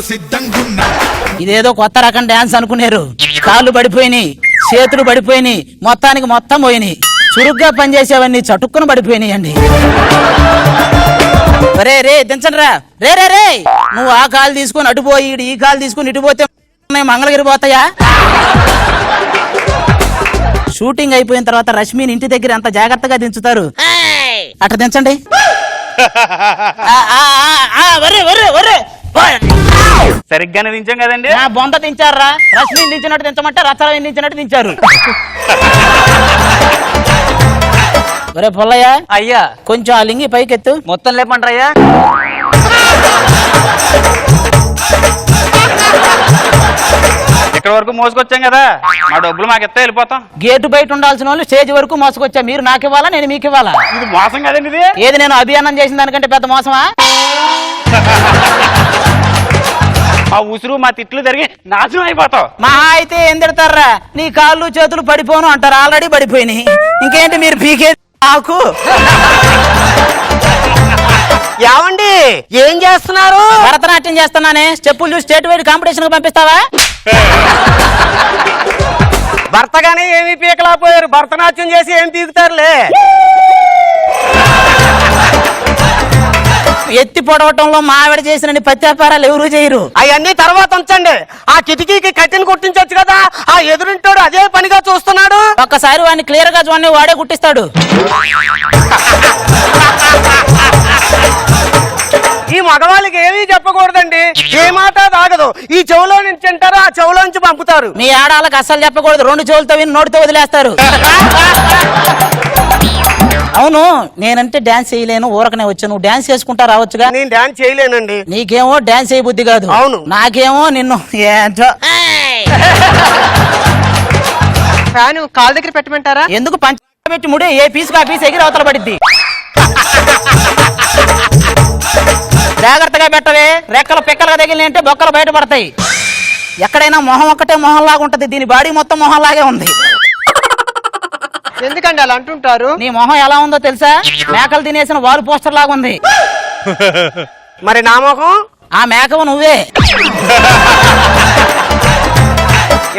సిద్ధంగున్నా. ఇదేదో కొత్త రకం డాన్స్ అనుకున్నారు. కాళ్ళు పడిపోయినాయి, చేతులు పడిపోయినాయి, మొత్తానికి మొత్తం పోయినాయి. చురుగ్గా పనిచేసేవన్నీ చటుక్కున పడిపోయినాయండి. రే రే దించండి రా. రే రే రే నువ్వు ఆ కాలు తీసుకుని అటుపోయి ఈ కాలు తీసుకుని ఇటుపోతే మంగళగిరి పోతాయా? షూటింగ్ అయిపోయిన తర్వాత రష్మిని ఇంటి దగ్గర అంత జాగ్రత్తగా దించుతారు, అట్లా దించండి. సరిగ్గానే దించాం కదండి. బొంద దించారా? రష్మిని దించినట్టు దించమంటే రచ్చరవి దించినట్టు దించారు. ఒరే పొల్లయ్య, అయ్యా కొంచెం ఆ లింగి పైకెత్తు. మొత్తం లేపంటారయ్యా. ఇక్కడ వరకు మోసుకొచ్చాం కదా, మా డబ్బులు మాకు ఎత్తే వెళ్ళిపోతాం. గేటు బయట ఉండాల్సిన వాళ్ళు స్టేజ్ వరకు మోసుకొచ్చా. మీరు నాకు ఇవ్వాలా, నేను మీకు ఇవ్వాలా? ఇది మోసం కదండి. ఇది ఏది నేను అభియానం చేసిన దానికంటే పెద్ద మోసమా? మా ఉసురు మా తిట్లు జరిగి నాశనం అయిపోతావు. మా అయితే ఏం తిడతారా? నీ కాళ్ళు చేతులు పడిపోను అంటారు, ఆల్రెడీ పడిపోయినాయి. ఇంకేంటి మీరు పీకే నాకు? ఏమండి ఏం చేస్తున్నారు? భరతనాట్యం చేస్తున్నానే. స్టెప్పులు చూసి స్టేట్ వైడ్ కాంపిటీషన్ కు పంపిస్తావా? భర్తగానే ఏమి పీకలేకపోయారు, భరతనాట్యం చేసి ఏం పీకుతారులే. ఎత్తి పొడవటంలో మావిడ చేసిన పత్యాపారాలు ఎవరు చేయరు. అవన్నీ తర్వాత ఉంచండి. ఆ కిటికీకి కట్టిన కుట్టించవచ్చు కదా. ఆ ఎదురింటాడు అదే పనిగా చూస్తున్నాడు. ఒక్కసారి వాడిని క్లియర్ గా చూడండి, వాడే కుట్టిస్తాడు. ఈ మగవాళ్ళకి ఏమీ చెప్పకూడదండి, ఏ మాట తాగదు. ఈ చెవులో నుంచి అంటారు, ఆ చెవులో నుంచి పంపుతారు. మీ ఆడాలకు అస్సలు చెప్పకూడదు, రెండు చెవులతో విని నోటితో వదిలేస్తారు. అవును, నేనంటే డాన్స్ చేయలేను, ఊరకనే వచ్చాను. నువ్వు డాన్స్ చేసుకుంటా రావచ్చుగా. నేను డాన్స్ చేయలేనండి. నీకేమో డాన్స్ చేయ బుద్ధి కాదు. అవును, నాకేమో నిన్ను ఏంటో. ఫ్యాను కాళ్ళ దగ్గర పెట్టమంటారా? ఎందుకు పంచ పెట్టి ముడే, ఏ పీసుకు ఆ పీసు ఎగిరి అవతల పడిద్ది. జాగ్రత్తగా పెట్టవే, రెక్కలు పిక్కలుగా తగిలి అంటే బొక్కలు బయటపడతాయి. ఎక్కడైనా మొహం ఒక్కటే మొహంలాగా ఉంటది, దీని బాడీ మొత్తం మొహంలాగే ఉంది. ఎందుకండి అలా అంటుంటారు? నీ మొహం ఎలా ఉందో తెలుసా? మేకలు తినేసిన వాల్ పోస్టర్ లాగా ఉంది. మరి నా మొహం? ఆ మేకవు నువ్వే.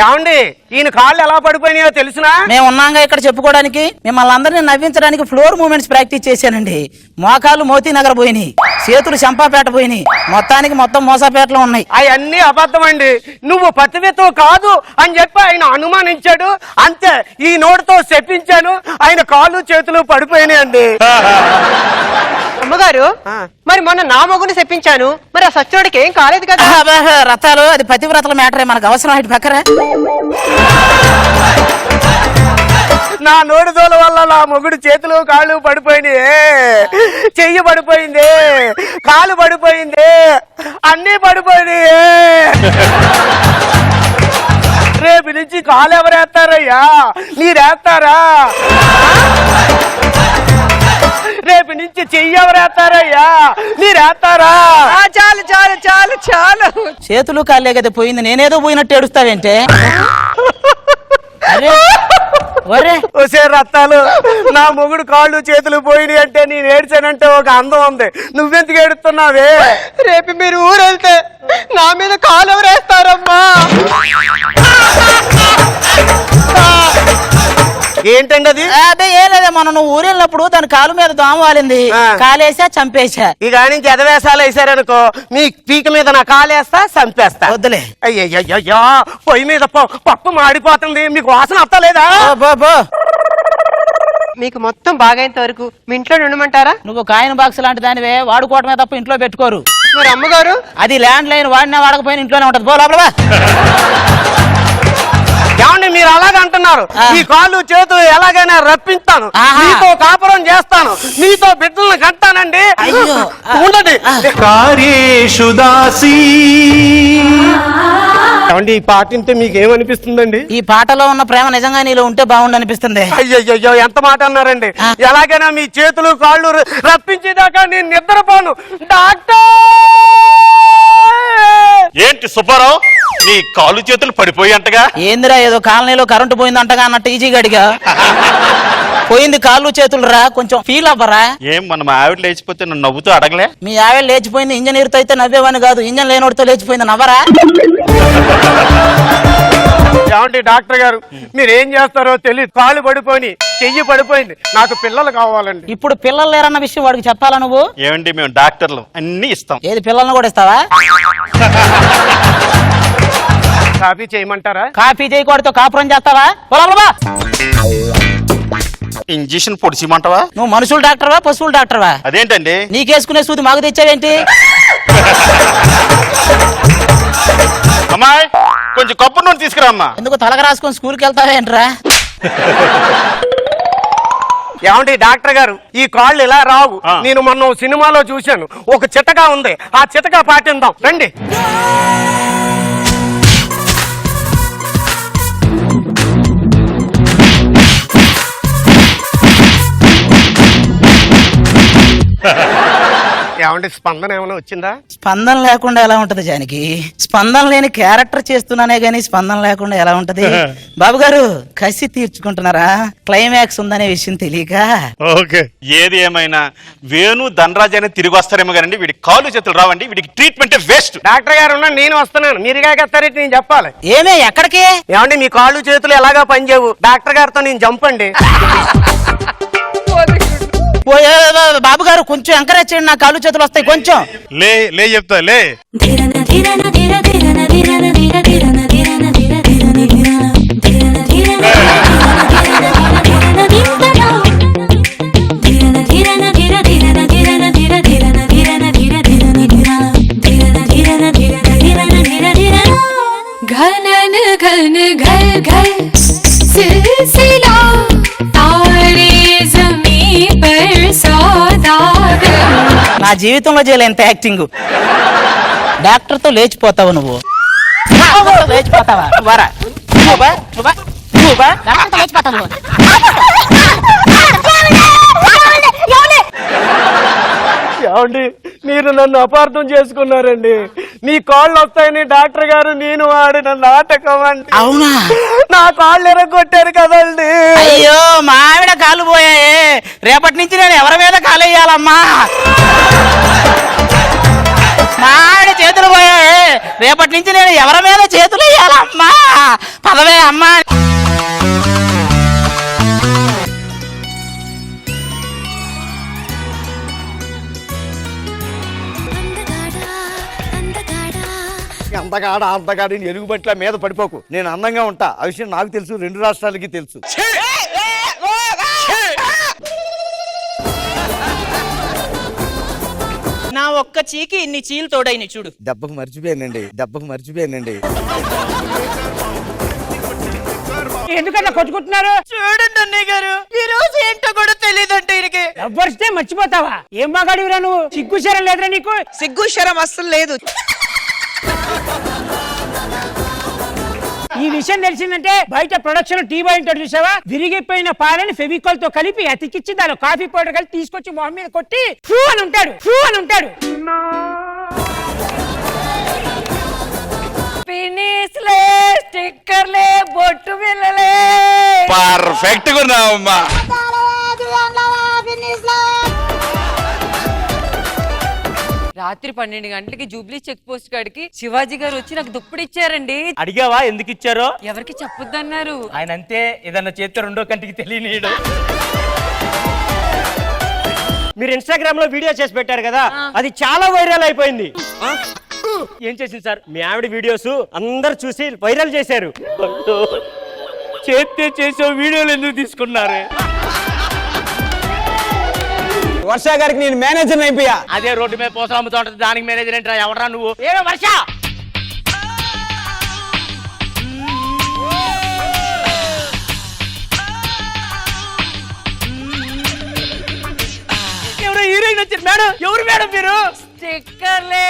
ఏమండి ఈయన కాళ్ళు ఎలా పడిపోయినాయో తెలుసునా? మేము ఉన్నాగా ఇక్కడ చెప్పుకోవడానికి. మిమ్మల్ని అందరినీ నవ్వించడానికి ఫ్లోర్ మూమెంట్స్ ప్రాక్టీస్ చేశానండి. మోకాలు మోతీ నగర్ పోయినాయి, చేతులు చంపాపేట పోయినాయి, మొత్తానికి మొత్తం మోసాపేటలో ఉన్నాయి. అవన్నీ అబద్ధం అండి. నువ్వు పతివేతో కాదు అని చెప్పి ఆయన అనుమానించాడు, అంతే. ఈ నోటితో చెప్పించాను, ఆయన కాళ్ళు చేతులు పడిపోయినాయండి. అమ్మగారు, మరి మొన్న నా మొగుని చెప్పించాను, మరి ఆ సత్యుడికి ఏం కాలేదు కదా? రథాలు అది పతివ్రతల మ్యాటరే, మనకు అవసరం ఇటు పక్కరా. నా నోటి దోల వల్ల నా మొగుడు చేతులు కాళ్ళు పడిపోయినాయి, చెయ్యి పడిపోయింది, కాలు పడిపోయింది, అన్నీ పడిపోయినాయి. రేపు నుంచి కాలు ఎవరేస్తారయ్యా? మీరేస్తారా? రేపు నుంచి చెయ్యి ఎవరేస్తారయ్యా? మీరేస్తారా? చాలు చాలు చాలు చాలు. చేతులు కాళ్ళే కదా పోయింది, నేనేదో పోయినట్టు ఏడుస్తావేంటే? అరే ఒసే రత్తాలు, నా మొగుడు కాళ్ళు చేతులు పోయినాయి అంటే నేను ఏడ్చానంటే ఒక అందం ఉంది. నువ్వెందుకు ఏడుస్తున్నావే? రేపు మీరు ఊరు వెళ్తే నా మీద కాలు ఎవరేస్తారమ్మా? ఏంటండి అది? అదే ఏం లేదా, మనం నువ్వు ఊరు వెళ్ళినప్పుడు దాని కాలు మీద దోమ వాలింది, కాలేసా చంపేసా. ఇక నుంచి ఎదవేసాలు వేసారనుకో, మీ పీక మీద నా కాలేస్తా, చంపేస్తా. వద్దులే. అయ్యయ్యో, పొయ్యి మీద పప్పు మాడిపోతుంది, మీకు వాసన వస్తలేదా? మీకు మొత్తం బాగైనంత వరకు మీ ఇంట్లో ఉండమంటారా? నువ్వు కాయిన్ బాక్స్ లాంటి దానివే, వాడుకోవటమే తప్ప ఇంట్లో పెట్టుకోరు. మరి అమ్మగారు? అది ల్యాండ్ లైన్, వాడినా వాడకపోయినా ఇంట్లోనే ఉంటది. పో లోపల. ఏమండి మీరు అలాగే అంటున్నారు? ఈ కాళ్ళు చేతులు ఎలాగైనా రప్పిస్తాను, మీతో కాపురం చేస్తాను, మీతో బిడ్డలను కంటానండి. ఉండండి. ఏమండి ఈ పాట వింటే మీకు ఏమనిపిస్తుందండి? ఈ పాటలో ఉన్న ప్రేమ నిజంగా నీలో ఉంటే బాగుండు అనిపిస్తుంది. అయ్యయ్యో, ఎంత మాట అన్నారండి. ఎలాగైనా మీ చేతులు కాళ్ళు రప్పించేదాకా నేను నిద్రపోను. డాక్టర్! ఏంటి సుబ్బారావు, నీ కాళ్ళు చేతులు పడిపోయి అంటగా? ఏందిరా, ఏదో కాలనీలో కరెంటు పోయిందంటగా అన్నట్టు ఈజీగా అడిగా. పోయింది కాళ్ళు చేతులు రా, కొంచెం ఫీల్ అవ్వరా. ఏం మన ఆవిడ లేచిపోతే నన్ను నవ్వుతూ అడగలే? మీ ఆవిడ లేచిపోయింది ఇంజనీర్తో అయితే నవ్వేవాని కాదు, ఇంజన్ లేనోడితో లేచిపోయింది నవ్వరా. ఏమండి డాక్టర్ గారు, మీరు ఏం చేస్తారో తెలియదు, కాలు పడిపోయి చెయ్యి పడిపోయింది, నాకు పిల్లలు కావాలండి. ఇప్పుడు పిల్లలు లేరన్న విషయం వాడికి చెప్పాలా నువ్వు? ఏమండి మేము డాక్టర్లు అన్ని ఇస్తాం. ఏది పిల్లల్ని కూడా ఇస్తావా? కాపీ చేయమంటారా? కాఫీ చేయకూడదు కాపురం చేస్తావా? పొలాలబా. ఇంజెక్షన్ పొడిచిమంటావా? నువ్వు మనుషులు డాక్టర్వా పశువులు డాక్టర్వా? అదేంటండి? నీకేసుకునే సూది మాకు తెచ్చావేంటి? అమ్మాయి కొంచెం కప్పు నూనె తీసుకురా అమ్మా. ఎందుకు తలక రాసుకొని స్కూల్కి వెళ్తావేంట్రా? ఏమండి డాక్టర్ గారు, ఈ కాళ్ళు ఇలా రావు. ఆ. నేను మొన్న సినిమాలో చూశాను, ఒక చితకా ఉంది, ఆ చితకా పాటిందాం రండి. ఏమండి స్పందన ఏమైనా వచ్చిందా? స్పందన లేకుండా ఎలా ఉంటది జానకి? స్పందన లేని క్యారెక్టర్ చేస్తున్నానే గానీ స్పందన లేకుండా ఎలా ఉంటది? బాబు గారు కసి తీర్చుకుంటున్నారా? క్లైమాక్స్ ఉందనే విషయం తెలియక. ఓకే, ఏది ఏమైనా వేణు ధనరాజ్ అనేది తిరిగి వస్తారేమో కానీ వీడి కాళ్ళు చేతులు రావండి. వీడికి ట్రీట్మెంట్ వేస్ట్. డాక్టర్ గారు ఉన్నా, నేను వస్తున్నాను, మీరుగా కత్తారేంటి నేను చెప్పాలి. ఏమే ఎక్కడికి? ఏమండి మీ కాళ్ళు చేతులు ఎలాగా పనిచేయవు, డాక్టర్ గారితో నేను చంపండి. బాబు గారు కొంచెం ఎంకరేజ్ చేయండి, నా కాళ్ళు చేతులు వస్తాయి కొంచెం. లే లే చెప్తా లే. घनन घन घर घर सिलसिला तारे ज़मीं पर सौदागर. నా జీవితంలో చేయలేంత యాక్టింగ్. డాక్టర్తో లేచిపోతావు నువ్వు. లేచిపోతావా? వరా లేచిపోతావు. ఏమండి మీరు నన్ను అపార్థం చేసుకున్నారండి. నీ కాళ్ళు వస్తాయని డాక్టర్ గారు నేను ఆడిన నాటకం అండి. అవునా? నా కాళ్ళు ఎరగొట్టారు కదండి. అయ్యో మా ఆవిడ కాలు పోయాయే, రేపటి నుంచి నేను ఎవరి మీద కాలు వేయాలమ్మా? మా ఆవిడ చేతులు పోయాయే, రేపటి నుంచి నేను ఎవరి మీద చేతులు వేయాలమ్మా? పదవే అమ్మా. అంతగాడ ఎలుగుబంట్ల మీద పడిపోకు. నేను అందంగా ఉంటా, ఆ విషయం నాకు తెలుసు, 2 రాష్ట్రాలకి తెలుసు. నా ఒక్క చీకి ఇన్ని చీలు తోడైని చూడు. దెబ్బకు మర్చిపోయానండి. ఎందుకన్నా కొట్టుకుంటున్నారు? చూడండి అన్నయ్య గారు, ఈ రోజు ఏంటో కూడా తెలియదంటే ఈయనకి. ఎవ్వరిస్తే మర్చిపోతావా? ఏం బాగాడివిరా నువ్వు? సిగ్గుశరం లేదురా నీకు? సిగ్గు శరం అస్సలు లేదు. ఈ విషయం తెలిసిందంటే బయట ప్రొడక్షన్ టీ బాయ్ ఉంటాడు చూసావా, విరిగిపోయిన పాలని ఫెవికాల్ తో కలిపి అతికిచ్చి దాని కాఫీ పౌడర్ కలిపి తీసుకొచ్చి మొహం మీద కొట్టి ఫూ అని ఉంటాడు. ఫినిష్లే, స్టిక్కర్లే, బొట్టు బిళ్ళలే. పర్ఫెక్ట్ గా ఉన్నావమ్మా. రాత్రి 12 గంటలకి జూబ్లీ చెక్ పోస్ట్ కాడికి శివాజీ గారు వచ్చి నాకు దుప్పటి ఇచ్చారండి. అడిగావా ఎందుకు ఇచ్చారో? ఎవరికి చెప్పొద్దన్నారు. ఆయన అంతే, ఏదన్నా చేస్తే 2వ కంటికి తెలియనీయడు. మీరు ఇన్స్టాగ్రామ్ లో వీడియో చేసి పెట్టారు కదా, అది చాలా వైరల్ అయిపోయింది. ఏం చేసింది సార్? మీ ఆవిడ వీడియోస్ అందరు చూసి వైరల్ చేశారు. చేసే వీడియోలు ఎందుకు తీసుకున్నారు? వర్ష గారికి నేను మేనేజర్ అయిపోయా. అదే రోడ్డు మీద పోసలు అమ్ముతా ఉంటుంది, దానికి మేనేజర్ ఏంట్రా? ఎవడరా నువ్వు? ఏమో వర్ష. ఎవరో హీరోయిన్ వచ్చారు మేడం. ఎవరు మేడం మీరు? స్టిక్కర్లే.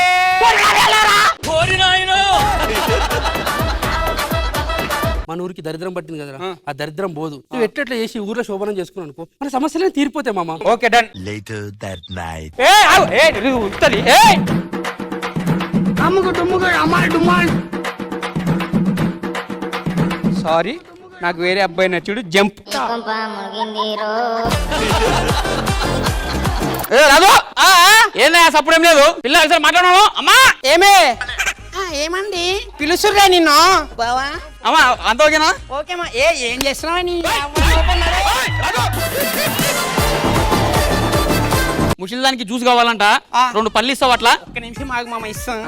మన ఊరికి దరిద్రం పట్టింది కదరా, ఆ దరిద్రం పోదు. నువ్వు ఎట్లా చేసి ఊర్లో శోభనం చేసుకుని అనుకో, మన సమస్యలే తీరిపోతాయి మామ. Okay done. సారీ నాకు వేరే అబ్బాయి నచ్చుడు జంప్. ఏందా సప్పుడేం లేదు పిల్లలు మాట్లాడను అమ్మా. ఏమే ఏమండి పిలుసురా నిన్ను బావా. అమ్మా అంత ఓకేనా? ఓకేమా. ఏం చేస్తున్నావా నీ ముసలి దానికి జ్యూస్ కావాలంట, 2 పళ్ళు ఇస్తావు అట్లా. ఒక్క నిమిషం ఆగు మామ, ఇస్తాం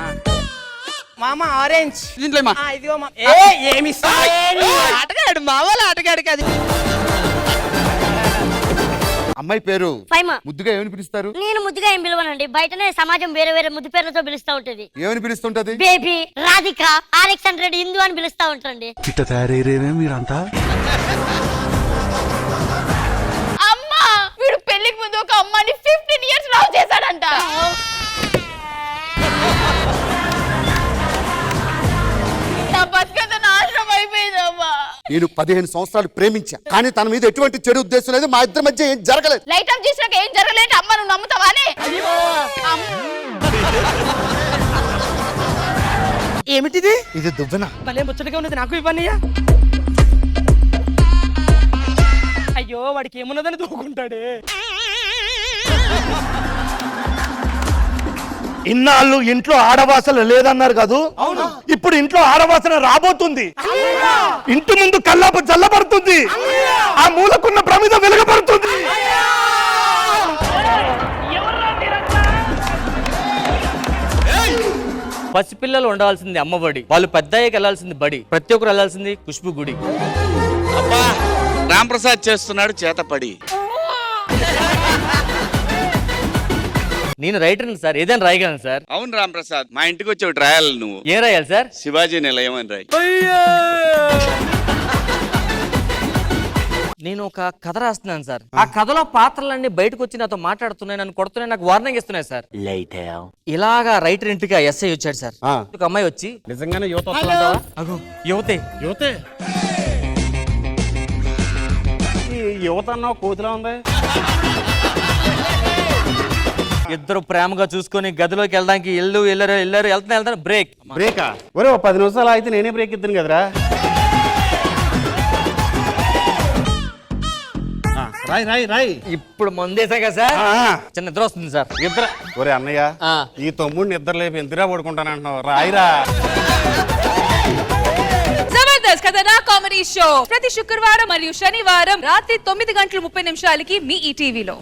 మామ. ఆరెంజ్ దీంట్లో ఇదిగో ఏమి ఇస్తా. ఆటగాడు మావాళ్ళ ఆటగాడు కాదు. అమ్మాయి పేరు ఫైమా. ముద్దుగా ఏమని పిలుస్తారు? నేను ముద్దుగా ఏం పిలవనండి, బయటనే సమాజం వేరే వేరే ముద్దు పేర్లతో పిలుస్తా ఉంటది. ఏమని పిలుస్తుంటది? బేబీ, రాధిక, RX100, హిందూ అని పిలుస్తా ఉంటాండి. ఇట్ట తయారయ్యేమే మీరంతా. అమ్మా వీడు పెళ్లికి ముందు ఒక అమ్మాయిని 15 years లవ్ చేశాడంట. నా బతుకంతా నాశనం అయిపోయిందమ్మా. నేను 15 సంవత్సరాలు ప్రేమించా, కానీ తన మీద ఎటువంటి చెడు ఉద్దేశం లేదు. మా ఇద్దరి మధ్య ఏం జరగలేదు. లైట్ ఆఫ్ చేసినాక ఏం జరగలేదు. అమ్మ నువ్వు నమ్ముతావానే? ఏమిటిది? ఇది దువ్వెన. భలే ముచ్చటగా ఉన్నది, నాకు ఇవ్వనియా. అయ్యో వాడికి ఏమున్నదని దూకుంటాడే. ఇన్నాళ్ళు ఇంట్లో ఆడవాసన లేదన్నారు కాదు, ఇప్పుడు ఇంట్లో ఆడవాసన రాబోతుంది. ఇంటి ముందు కల్లాప చల్లబడుతుంది, ఆ మూలకున్న ప్రమిద వెలుగబడుతుంది. పసిపిల్లలు ఉండవలసింది అమ్మబడి, వాళ్ళు పెద్దయ్యకి వెళ్ళాల్సింది బడి, ప్రతి ఒక్కరు వెళ్ళాల్సింది ఖుష్బు గుడి. అబ్బా రాంప్రసాద్ చేస్తున్నాడు చేతపడి. నేను రైటర్ సార్, ఏదైనా రాయగలను సార్. అవును రాంప్రసాద్, మా ఇంటికి వచ్చి ఒకటి రాయాలి నువ్వు. ఏం రాయాలి సార్? శివాజీ నిలయం అని రాయి. నేను ఒక కథ రాస్తున్నాను సార్. ఆ కథలో పాత్రలన్నీ బయటకు వచ్చి నాతో మాట్లాడుతున్నాయి, నన్ను కొడుతున్నాయి, నాకు వార్నింగ్ ఇస్తున్నాయి సార్. ఇలాగా రైటర్ ఇంటికి ఎస్ఐ వచ్చాడు సార్. ఒక అమ్మాయి వచ్చి, నిజంగానే యువత అగో యువతే యువతే యువత అన్న కోతిలా ఉంది. ఇద్దరు ప్రేమగా చూసుకొని గదిలోకి వెళ్ళడానికి వెళ్తాను. బ్రేకా? ఒరే 10 నిమిషాలు అయితే నేనే బ్రేక్ ఇద్దాను కదరా. రాయ్ రాయ్ రాయ్. ఇప్పుడు మందేసా కదా సార్, చిన్న నిద్ర వస్తుంది సార్. నిద్ర? ఒరే అన్నయ్య, ఈ తమ్ముడు నిద్ర లేపి ఎంతరా పడుకుంటానంటున్నావు? రాయిరా. జబర్దస్త్ కథనా కామెడీ షో ప్రతి శుక్రవారం మరియు శనివారం రాత్రి 9:30 మీ ఈ టీవీలో.